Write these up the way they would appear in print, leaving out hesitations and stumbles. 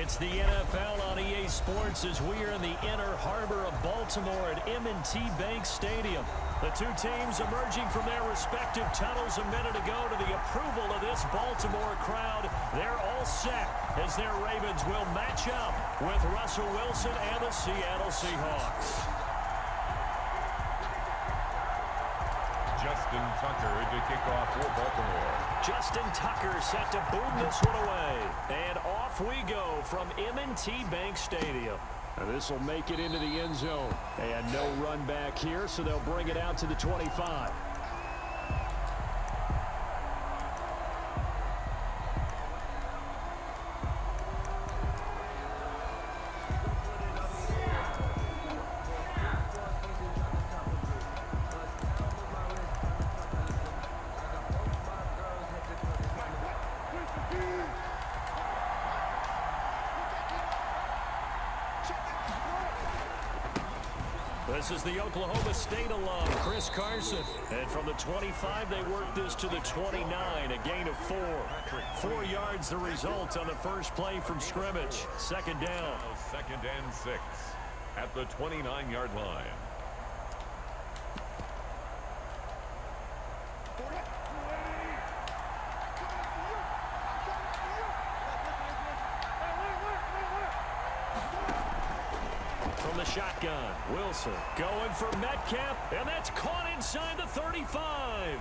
It's the NFL on EA Sports as we are in the inner harbor of Baltimore at M&T Bank Stadium. The two teams emerging from their respective tunnels a minute ago to the approval of this Baltimore crowd. They're all set as their Ravens will match up with Russell Wilson and the Seattle Seahawks. Justin Tucker to kick off for Baltimore. Justin Tucker set to boom this one away. And off we go from M&T Bank Stadium. And this will make it into the end zone. And no run back here, so they'll bring it out to the 25. This is the Oklahoma State alum, Chris Carson. And from the 25, they work this to the 29, a gain of 4. 4 yards the result on the first play from scrimmage. Second down. Second and 6 at the 29-yard line. From the shotgun, Wilson going for Metcalf, and that's caught inside the 35.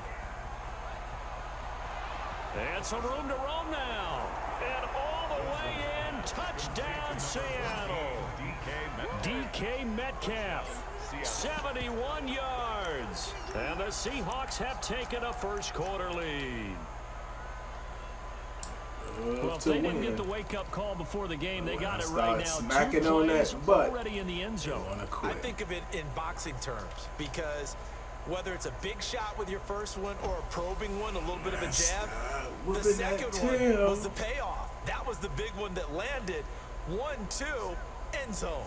And some room to roam now. And all the way in, touchdown Seattle. DK Metcalf, 71 yards. And the Seahawks have taken a first quarter lead. Well, if they didn't get the wake-up call before the game, they got it right now. Smacking on that butt. Already in the end zone. I think of it in boxing terms because whether it's a big shot with your first one or a probing one, a little bit of a jab, the second one was the payoff. That was the big one that landed. 1-2, end zone.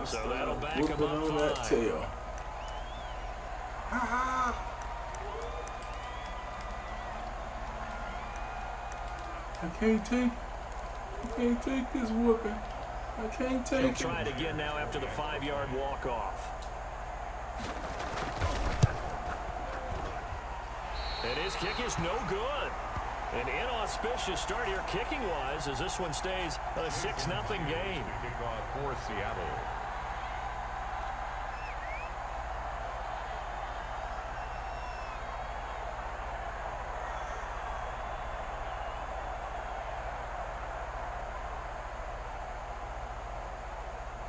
So that'll back him up on that tail. I can't take this whooping. I can't take it. He'll try it again now after the 5-yard walk-off. And his kick is no good. An inauspicious start here kicking-wise as this one stays a 6-0 game. Kickoff for Seattle.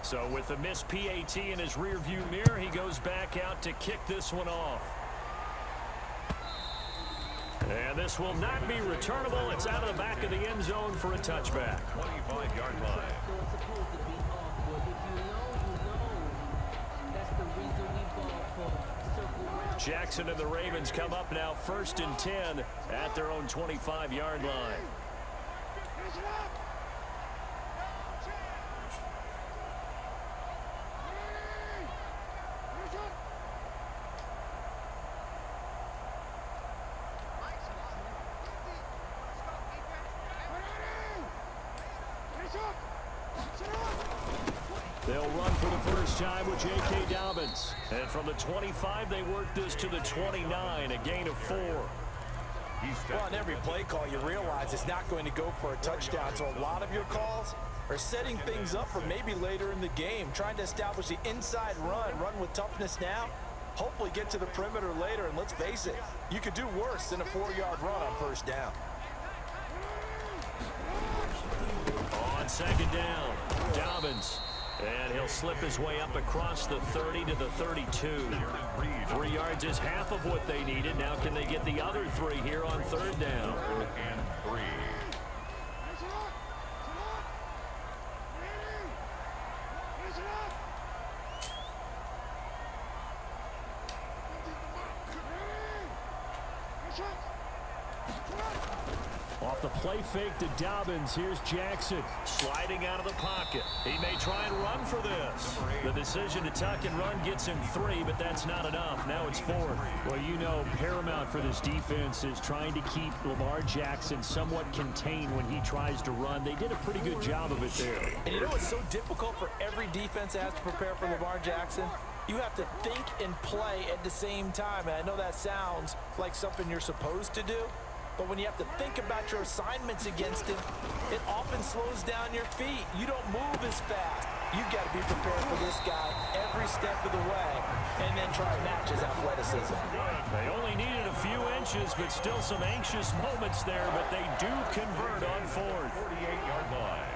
So with the missed PAT in his rearview mirror, he goes back out to kick this one off. And this will not be returnable. It's out of the back of the end zone for a touchback. 25-yard line. Jackson and the Ravens come up now 1st and 10 at their own 25-yard line. They'll run for the first time with J.K. Dobbins. And from the 25, they work this to the 29, a gain of 4. Well, on every play call, you realize it's not going to go for a touchdown. So a lot of your calls are setting things up for maybe later in the game, trying to establish the inside run with toughness now, hopefully get to the perimeter later. And let's face it, you could do worse than a 4-yard run on first down. On second down, Dobbins. And he'll slip his way up across the 30 to the 32. 3 yards is half of what they needed. Now can they get the other 3 here on third down? And 3. Off the play fake to Dobbins, here's Jackson sliding out of the pocket. He may try and run for this. The decision to tuck and run gets him 3, but that's not enough. Now it's 4th. Well, you know, paramount for this defense is trying to keep Lamar Jackson somewhat contained when he tries to run. They did a pretty good job of it there. And you know it's so difficult for every defense that has to prepare for Lamar Jackson? You have to think and play at the same time. And I know that sounds like something you're supposed to do. But when you have to think about your assignments against him, it often slows down your feet. You don't move as fast. You've got to be prepared for this guy every step of the way and then try and match his athleticism. They only needed a few inches, but still some anxious moments there, but they do convert on 4th. 48-yard line.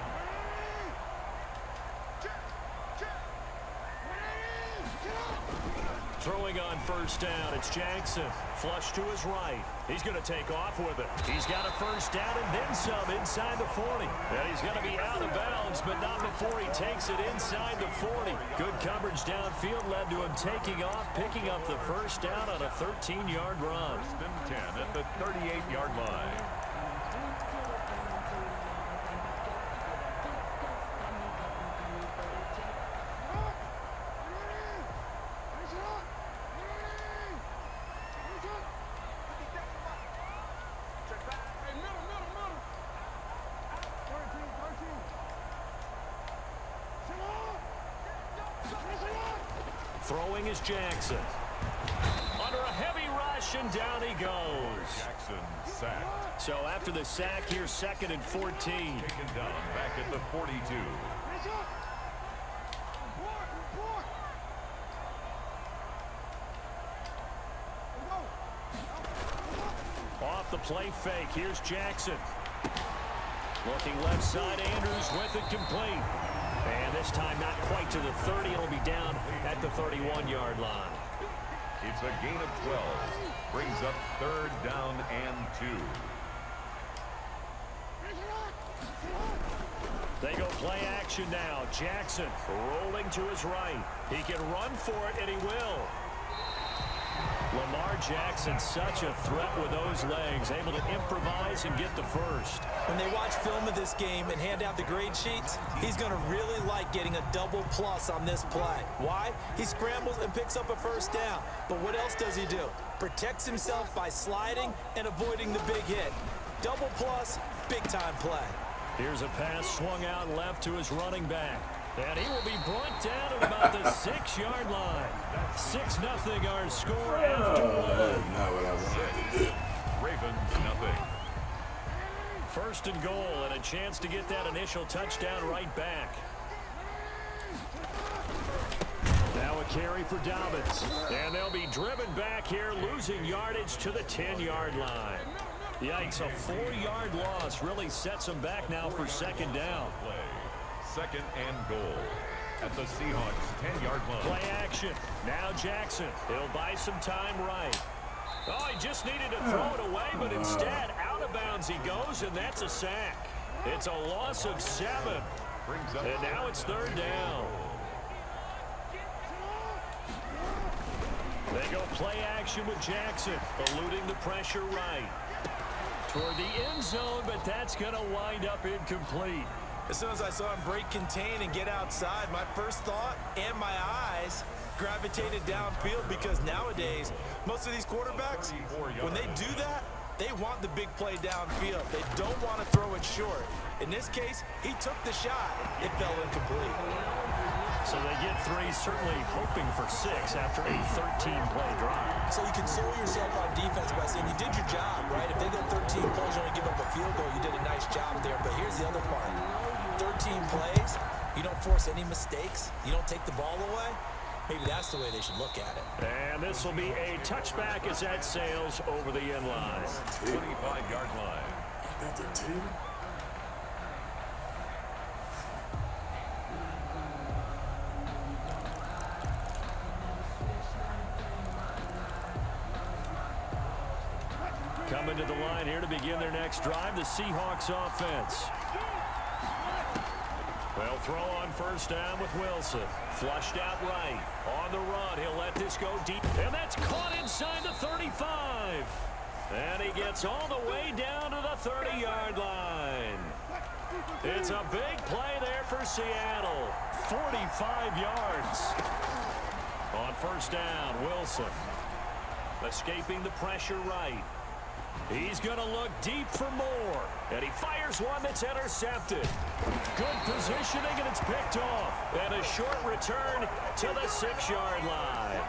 Throwing on first down, it's Jackson. Flush to his right. He's going to take off with it. He's got a first down and then some inside the 40. And he's going to be out of bounds, but not before he takes it inside the 40. Good coverage downfield led to him taking off, picking up the first down on a 13-yard run. First and 10 at the 38-yard line. Throwing is Jackson. Under a heavy rush, and down he goes. Jackson sacked. So after the sack, here's 2nd and 14. Taken down back at the 42. Off the play fake, here's Jackson. Looking left side, Andrews with it complete. And this time not quite to the 30. It'll be down at the 31-yard line. It's a gain of 12. Brings up 3rd down and 2. They go play action now. Jackson rolling to his right. He can run for it, and he will. Lamar Jackson, such a threat with those legs, able to improvise and get the first. When they watch film of this game and hand out the grade sheets, he's going to really like getting a double plus on this play. Why? He scrambles and picks up a first down. But what else does he do? Protects himself by sliding and avoiding the big hit. Double plus, big-time play. Here's a pass swung out left to his running back. And he will be brought down at about the 6-yard line. 6-0 our score after one. Not what I wanted to do. Ravens nothing. 1st and goal, and a chance to get that initial touchdown right back. Now a carry for Dobbins. And they'll be driven back here, losing yardage to the 10-yard line. Yikes, a 4-yard loss really sets them back now for 2nd down. Play. 2nd and goal at the Seahawks 10-yard line. Play action. Now Jackson. He'll buy some time right. Oh, he just needed to throw it away, but instead out of bounds he goes, and that's a sack. It's a loss of 7. Brings up And now it's 3rd down. They go play action with Jackson, eluding the pressure right. Toward the end zone, but that's going to wind up incomplete. As soon as I saw him break contain and get outside, my first thought and my eyes gravitated downfield, because nowadays, most of these quarterbacks, when they do that, they want the big play downfield. They don't want to throw it short. In this case, he took the shot. It fell incomplete. So they get 3, certainly hoping for 6 after a 13-play drive. So you console yourself on defense by saying you did your job, right? If they go 13 plays and only give up a field goal, you did a nice job there. But here's the other part. 13 plays, you don't force any mistakes, you don't take the ball away. Maybe that's the way they should look at it. And this will be a touchback as that sails over the end line. 25-yard line. That's a team. Coming to the line here to begin their next drive, the Seahawks offense. They'll throw on first down with Wilson. Flushed out right. On the run, he'll let this go deep. And that's caught inside the 35. And he gets all the way down to the 30-yard line. It's a big play there for Seattle. 45 yards. On first down, Wilson. Escaping the pressure right. He's going to look deep for more. And he fires one that's intercepted. Good positioning, and it's picked off. And a short return to the 6-yard line.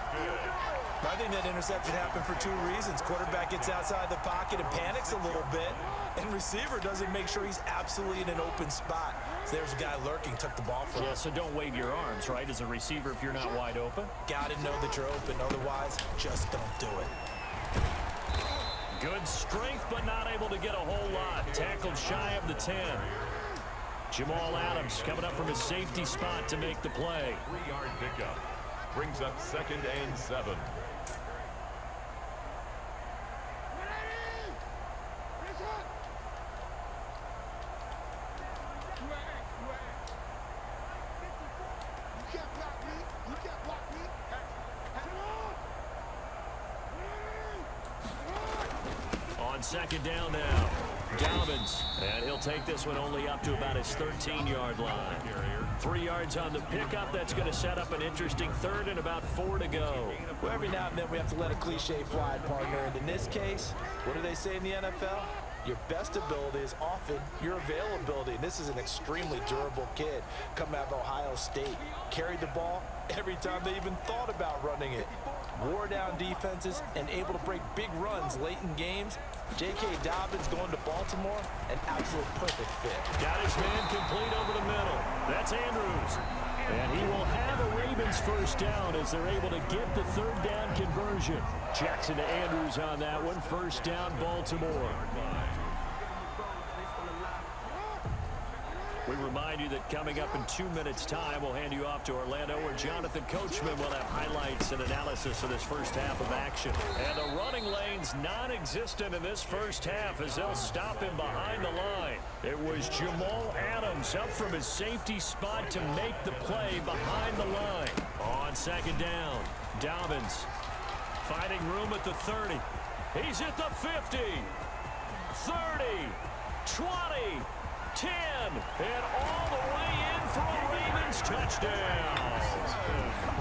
I think that interception happened for two reasons. Quarterback gets outside the pocket and panics a little bit. And receiver doesn't make sure he's absolutely in an open spot. So there's a guy lurking, took the ball from him. Yeah, so don't wave your arms, right, as a receiver if you're not wide open. Got to know that you're open. Otherwise, just don't do it. Good strength, but not able to get a whole lot. Tackled shy of the 10. Jamal Adams coming up from his safety spot to make the play. 3-yard pickup. Brings up 2nd and 7. On second down now, Dobbins, and he'll take this one only up to about his 13-yard line. 3 yards on the pickup. That's going to set up an interesting third and about 4 to go. Well, every now and then we have to let a cliche fly, partner. And in this case, what do they say in the NFL? Your best ability is often your availability. And this is an extremely durable kid coming out of Ohio State. Carried the ball every time they even thought about running it. Wore down defenses and able to break big runs late in games. J.K. Dobbins going to Baltimore, an absolute perfect fit. Got his man complete over the middle. That's Andrews. And he will have a Ravens first down as they're able to get the third down conversion. Jackson to Andrews on that one. First down, Baltimore. We remind you that coming up in 2 minutes' time, we'll hand you off to Orlando, where Jonathan Coachman will have highlights and analysis of this first half of action. And the running lane's non-existent in this first half as they'll stop him behind the line. It was Jamal Adams up from his safety spot to make the play behind the line. On second down, Dobbins finding room at the 30. He's at the 50, 30, 20, 10, and all the way in for a Ravens touchdown.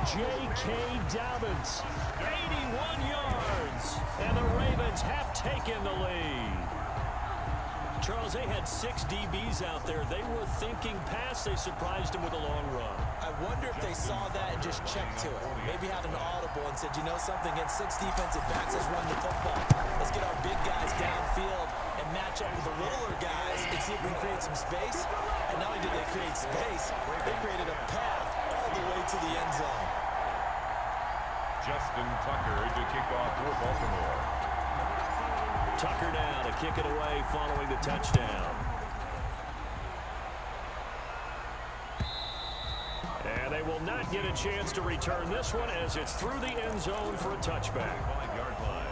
J.K. Dobbins, 81 yards, and the Ravens have taken the lead. Charles, they had 6 DBs out there. They were thinking pass. They surprised him with a long run. I wonder if they saw that and just checked to it. Maybe had an audible and said, you know something, against 6 defensive backs, let's run the football. Let's get our big guys downfield and match up with the littler guys and see if we can create some space. And not only did they create space, they created a path all the way to the end zone. Justin Tucker to kick off for Baltimore. Tucker now to kick it away following the touchdown. And they will not get a chance to return this one as it's through the end zone for a touchback. 5-yard line.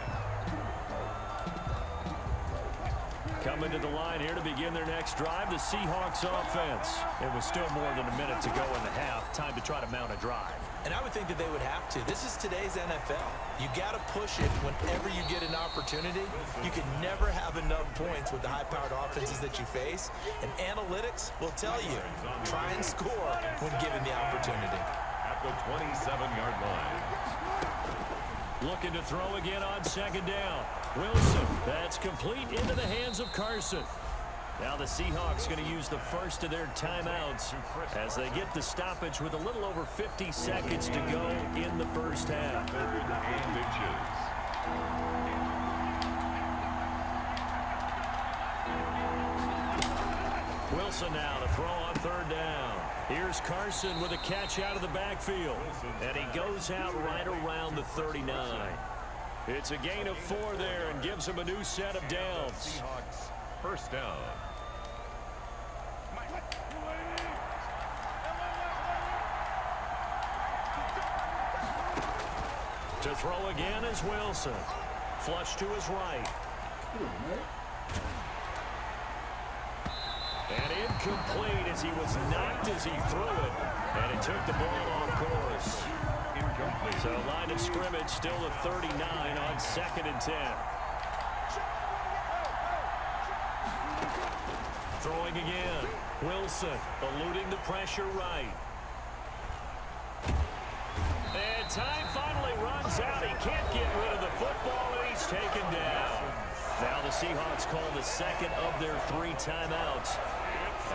Coming to the line here to begin their next drive, the Seahawks offense. It was still more than a minute to go in the half. Time to try to mount a drive. And I would think that they would have to. This is today's NFL. You got to push it whenever you get an opportunity. You can never have enough points with the high-powered offenses that you face. And analytics will tell you, try and score when given the opportunity. At the 27-yard line. Looking to throw again on second down. Wilson, that's complete into the hands of Carson. Now the Seahawks going to use the first of their timeouts as they get the stoppage with a little over 50 seconds to go in the first half. 3rd and inches. Wilson now to throw on third down. Here's Carson with a catch out of the backfield. And he goes out right around the 39. It's a gain of 4 there and gives him a new set of downs. Seahawks first down. To throw again is Wilson. Flush to his right. And incomplete as he was knocked as he threw it. And it took the ball off course. Incomplete. So line of scrimmage still at 39 on 2nd and 10. Throwing again. Wilson eluding the pressure right. And time finally runs out. He can't get rid of the football, and he's taken down. Now the Seahawks call the second of their 3 timeouts,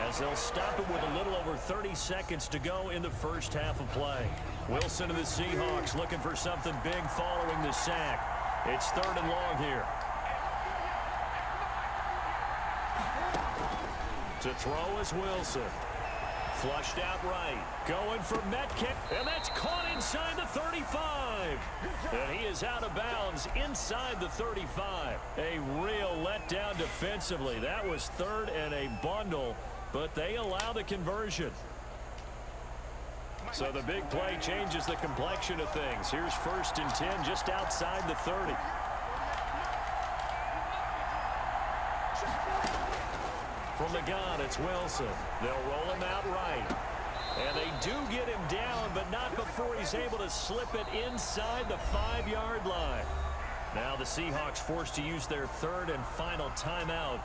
as they'll stop it with a little over 30 seconds to go in the first half of play. Wilson and the Seahawks looking for something big following the sack. It's 3rd and long here. To throw is Wilson. Flushed out right. Going for Metcalf. And that's caught inside the 35. And he is out of bounds inside the 35. A real letdown defensively. That was 3rd and a bundle, but they allow the conversion. So the big play changes the complexion of things. Here's 1st and 10 just outside the 30. From the gun, it's Wilson. They'll roll him out right. And they do get him down, but not before he's able to slip it inside the 5-yard line. Now the Seahawks forced to use their 3rd and final timeout,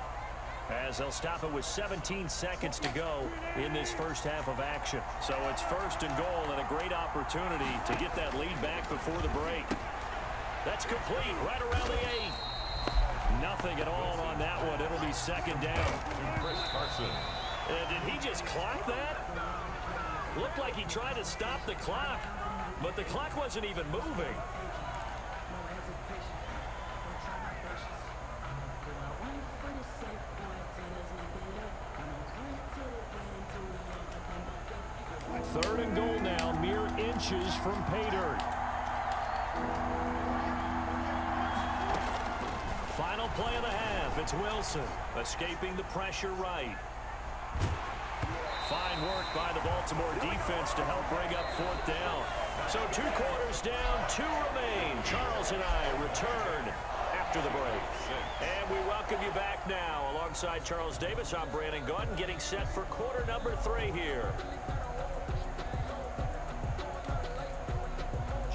as they'll stop it with 17 seconds to go in this first half of action. So it's 1st and goal, and a great opportunity to get that lead back before the break. That's complete right around the 8. Nothing at all on that one. It'll be 2nd down. Chris Carson. Did he just clock that? Looked like he tried to stop the clock, but the clock wasn't even moving. Third and goal now, mere inches from pay dirt. Final play of the half. It's Wilson escaping the pressure right. Fine work by the Baltimore defense to help bring up 4th down. So 2 quarters down, 2 remain. Charles and I return after the break. And we welcome you back now. Alongside Charles Davis, I'm Brandon Gunn, getting set for quarter number 3 here.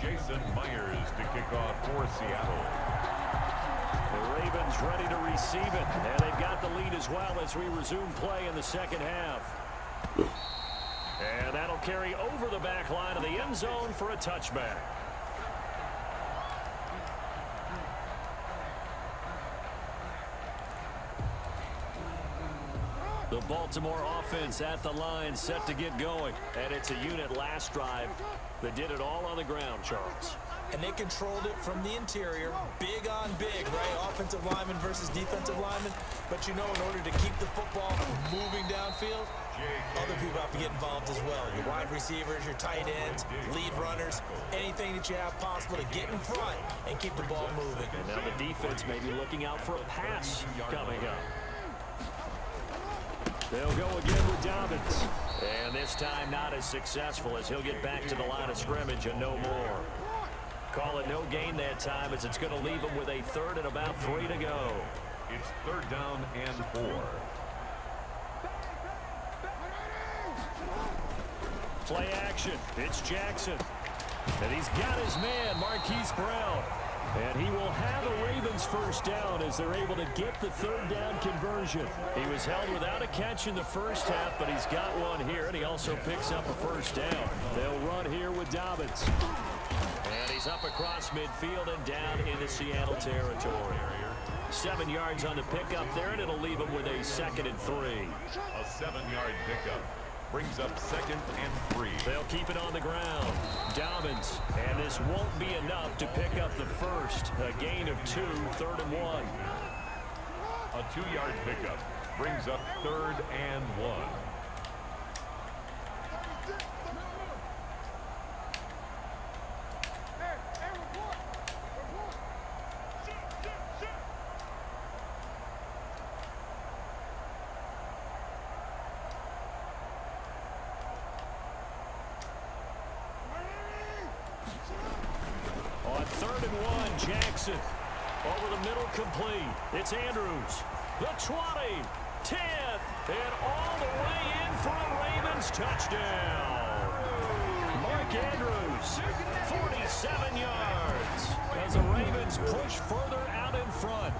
Jason Myers to kick off for Seattle. The Ravens ready to receive it, and they've got the lead as well as we resume play in the second half. And that'll carry over the back line of the end zone for a touchback. The Baltimore offense at the line, set to get going. And it's a unit last drive that did it all on the ground, Charles. And they controlled it from the interior, big on big, right? Offensive lineman versus defensive lineman. But you know, in order to keep the football moving downfield, other people have to get involved as well. Your wide receivers, your tight ends, lead runners, anything that you have possible to get in front and keep the ball moving. And now the defense may be looking out for a pass coming up. They'll go again with Dobbins. And this time not as successful, as he'll get back to the line of scrimmage and no more. Call it no gain that time, as it's going to leave him with a 3rd and about 3 to go. It's 3rd down and 4. Play action. It's Jackson. And he's got his man, Marquise Brown. And he will have a Ravens 1st down as they're able to get the 3rd down conversion. He was held without a catch in the first half, but he's got one here, and he also picks up a 1st down. They'll run here with Dobbins. And he's up across midfield and down into Seattle territory. 7 yards on the pickup there, and it'll leave him with a 2nd and 3. A 7-yard pickup brings up 2nd and 3. They'll keep it on the ground. Dobbins, and this won't be enough to pick up the 1st. A gain of 2, 3rd and 1. A 2-yard pickup brings up 3rd and 1. On 3rd and 1, Jackson. Over the middle, complete. It's Andrews. The 20, 10, and all the way in for a Ravens touchdown. Mark Andrews, 47 yards, as the Ravens push further out in front.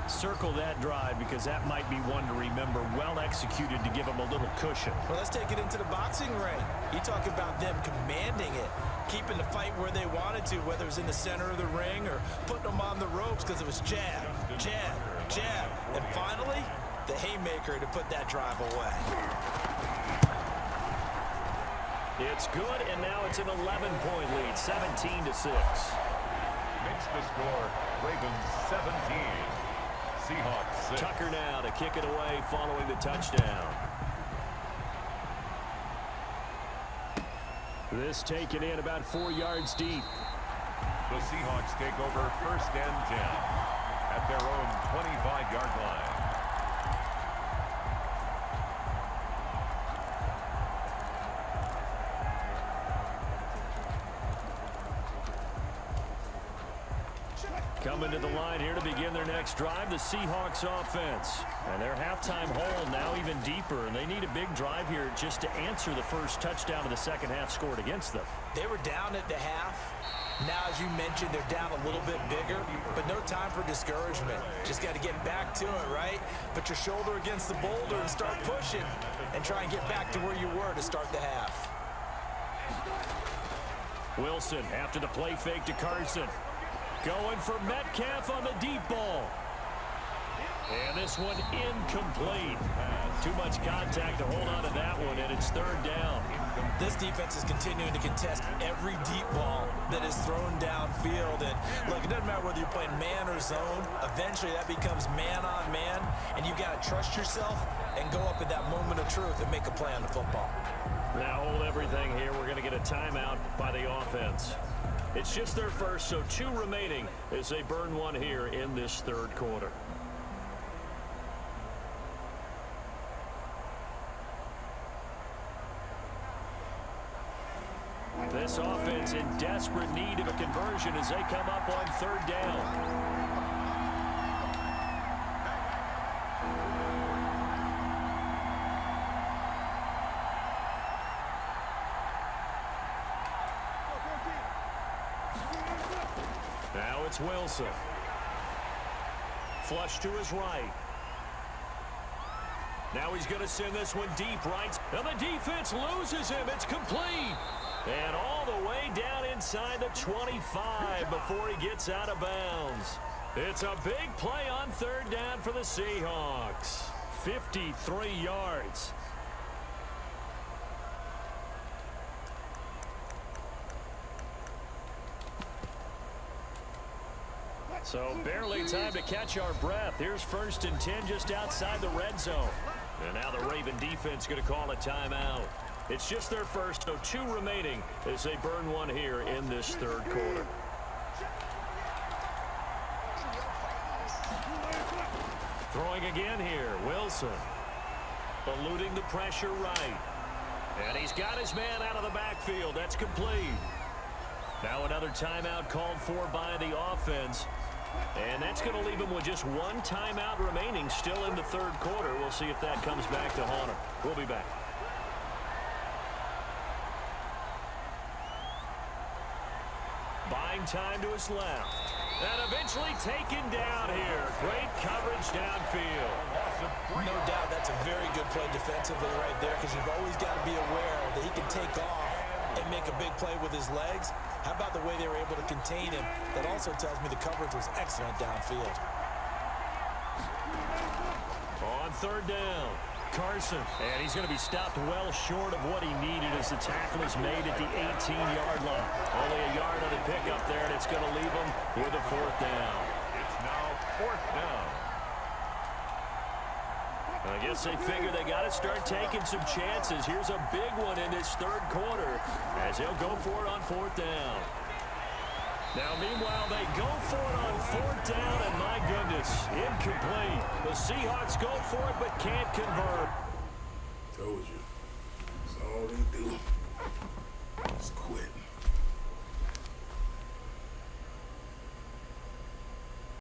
Circle that drive because that might be one to remember. Well executed to give them a little cushion. Well, let's take it into the boxing ring. You talk about them commanding it, keeping the fight where they wanted to, whether it was in the center of the ring or putting them on the ropes because it was jab, jab, jab. And finally, the haymaker to put that drive away. It's good, and now it's an 11-point lead, 17-6. Makes the score Ravens 17. Seahawks 6. Tucker now to kick it away following the touchdown. This taken in about 4 yards deep. The Seahawks take over 1st and 10 at their own 25-yard line. Coming to the line here to begin their next drive, the Seahawks offense. And their halftime hole now even deeper, and they need a big drive here just to answer the first touchdown of the second half scored against them. They were down at the half. Now, as you mentioned, they're down a little bit bigger, but no time for discouragement. Just got to get back to it, right? Put your shoulder against the boulder and start pushing and try and get back to where you were to start the half. Wilson after the play fake to Carson. Going for Metcalf on the deep ball. And this one incomplete. Too much contact to hold on to that one, and it's 3rd down. This defense is continuing to contest every deep ball that is thrown downfield. And look, it doesn't matter whether you're playing man or zone. Eventually, that becomes man on man, and you've got to trust yourself and go up at that moment of truth and make a play on the football. Now hold everything here. We're going to get a timeout by the offense. It's just their first, so 2 remaining as they burn one here in this 3rd quarter. This offense in desperate need of a conversion as they come up on 3rd down. Now it's Wilson. Flush to his right. Now he's going to send this one deep right. And the defense loses him. It's complete. And all the way down inside the 25 before he gets out of bounds. It's a big play on 3rd down for the Seahawks. 53 yards. So barely time to catch our breath. Here's 1st and 10 just outside the red zone. And now the Raven defense going to call a timeout. It's just their first, so 2 remaining as they burn one here in this 3rd quarter. Throwing again here, Wilson. Eluding the pressure right. And he's got his man out of the backfield. That's complete. Now another timeout called for by the offense. And that's going to leave him with just 1 timeout remaining still in the 3rd quarter. We'll see if that comes back to haunt him. We'll be back. Buying time to his left. And eventually taken down here. Great coverage downfield. No doubt that's a very good play defensively right there because you've always got to be aware that he can take off and make a big play with his legs. How about the way they were able to contain him? That also tells me the coverage was excellent downfield. On 3rd down, Carson. And he's going to be stopped well short of what he needed as the tackle is made at the 18-yard line. Only a yard on the pickup there, and it's going to leave him with a 4th down. It's now 4th down. I guess they figure they got to start taking some chances. Here's a big one in this 3rd quarter as he'll go for it on 4th down. Now, meanwhile, they go for it on 4th down, and my goodness, incomplete. The Seahawks go for it but can't convert. Told you. That's all they do.